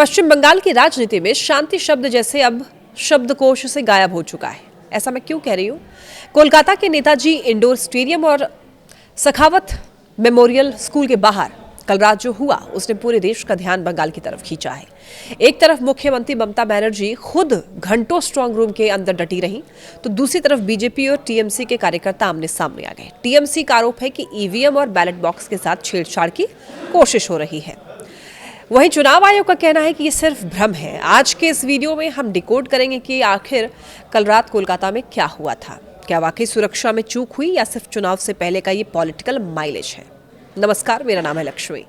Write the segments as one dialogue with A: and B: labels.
A: पश्चिम बंगाल की राजनीति में शांति शब्द जैसे अब शब्दकोश से गायब हो चुका है। ऐसा मैं क्यों कह रही हूं? कोलकाता के नेताजी इंडोर स्टेडियम और सखावत मेमोरियल स्कूल के बाहर कल रात जो हुआ उसने पूरे देश का ध्यान बंगाल की तरफ खींचा है। एक तरफ मुख्यमंत्री ममता बनर्जी खुद घंटों स्ट्रांग रूम के अंदर डटी रहीं, तो दूसरी तरफ बीजेपी और टीएमसी के कार्यकर्ता आमने सामने आ गए। टीएमसी का आरोप है कि ईवीएम और बैलेट बॉक्स के साथ छेड़छाड़ की कोशिश हो रही है। वहीं चुनाव आयोग का कहना है कि ये सिर्फ भ्रम है। आज के इस वीडियो में हम डिकोड करेंगे कि आखिर कल रात कोलकाता में क्या हुआ था। क्या वाकई सुरक्षा में चूक हुई या सिर्फ चुनाव से पहले का ये पॉलिटिकल माइलेज है? नमस्कार, मेरा नाम है लक्ष्मी।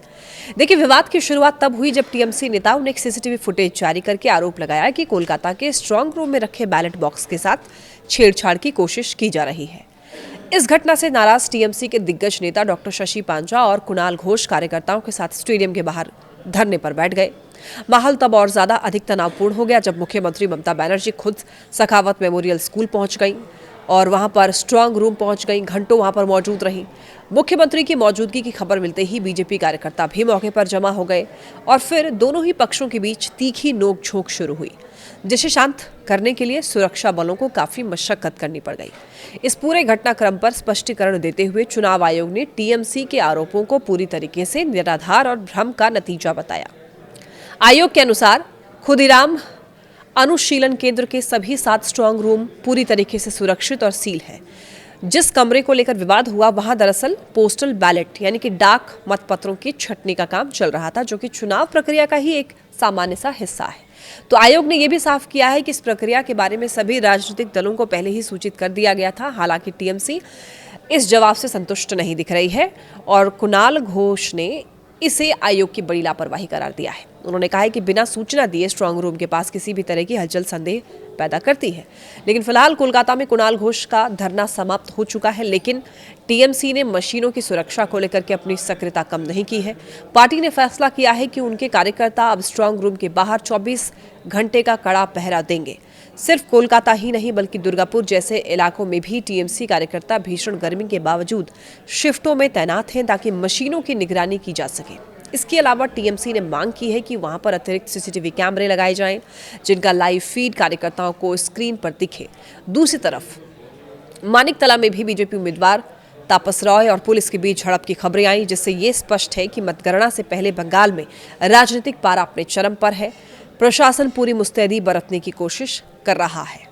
A: देखिए, विवाद की शुरुआत तब हुई जब टीएमसी नेताओं ने एक सीसीटीवी फुटेज जारी करके आरोप लगाया कि कोलकाता के स्ट्रांग रूम में रखे बैलेट बॉक्स के साथ छेड़छाड़ की कोशिश की जा रही है। इस घटना से नाराज टीएमसी के दिग्गज नेता डॉक्टर शशि पांजा और कुणाल घोष कार्यकर्ताओं के साथ स्टेडियम के बाहर धरने पर बैठ गए। माहौल तब और ज्यादा अधिक तनावपूर्ण हो गया जब मुख्यमंत्री ममता बनर्जी खुद सखावत मेमोरियल स्कूल पहुंच गई और वहां पर स्ट्रांग रूम पहुंच गई, घंटों वहां पर मौजूद रहीं। मुख्यमंत्री की मौजूदगी की खबर मिलते ही बीजेपी कार्यकर्ता भी मौके पर जमा हो गए और फिर दोनों ही पक्षों के बीच तीखी नोकझोंक शुरू हुई, जिसे शांत करने के लिए सुरक्षा बलों को काफी मशक्कत करनी पड़ गई। इस पूरे घटनाक्रम पर स्पष्टीकरण देते हुए चुनाव आयोग ने टीएमसी के आरोपों को पूरी तरीके से निराधार और भ्रम का नतीजा बताया। आयोग के अनुसार खुदीराम अनुशीलन केंद्र के सभी 7 स्ट्रांग रूम पूरी तरीके से सुरक्षित और सील है। जिस कमरे को लेकर विवाद हुआ वहां दरअसल पोस्टल बैलेट यानी कि डाक मतपत्रों की छंटनी का काम चल रहा था, जो कि चुनाव प्रक्रिया का ही एक सामान्य सा हिस्सा है। तो आयोग ने यह भी साफ किया है कि इस प्रक्रिया के बारे में सभी राजनीतिक दलों को पहले ही सूचित कर दिया गया था। हालांकि टीएमसी इस जवाब से संतुष्ट नहीं दिख रही है और कुणाल घोष ने इसे आयोग की बड़ी लापरवाही करार दिया है। उन्होंने कहा है कि बिना सूचना दिए स्ट्रांग रूम के पास किसी भी तरह की हलचल संदेह पैदा करती है। लेकिन फिलहाल कोलकाता में कुणाल घोष का धरना समाप्त हो चुका है, लेकिन टीएमसी ने मशीनों की सुरक्षा को लेकर के अपनी सक्रियता कम नहीं की है। पार्टी ने फैसला किया है कि उनके कार्यकर्ता अब स्ट्रांग रूम के बाहर 24 घंटे का कड़ा पहरा देंगे। सिर्फ कोलकाता ही नहीं बल्कि दुर्गापुर जैसे इलाकों में भी टीएमसी कार्यकर्ता भीषण गर्मी के बावजूद शिफ्टों में तैनात हैं ताकि मशीनों की निगरानी की जा सके। इसके अलावा टीएमसी ने मांग की है कि वहां पर अतिरिक्त सीसीटीवी कैमरे लगाए जाएं, जिनका लाइव फीड कार्यकर्ताओं को स्क्रीन पर दिखे। दूसरी तरफ मानिकतला में भी बीजेपी उम्मीदवार तापस रॉय और पुलिस के बीच झड़प की खबरें आई, जिससे ये स्पष्ट है कि मतगणना से पहले बंगाल में राजनीतिक पारा अपने चरम पर है। प्रशासन पूरी मुस्तैदी बरतने की कोशिश कर रहा है।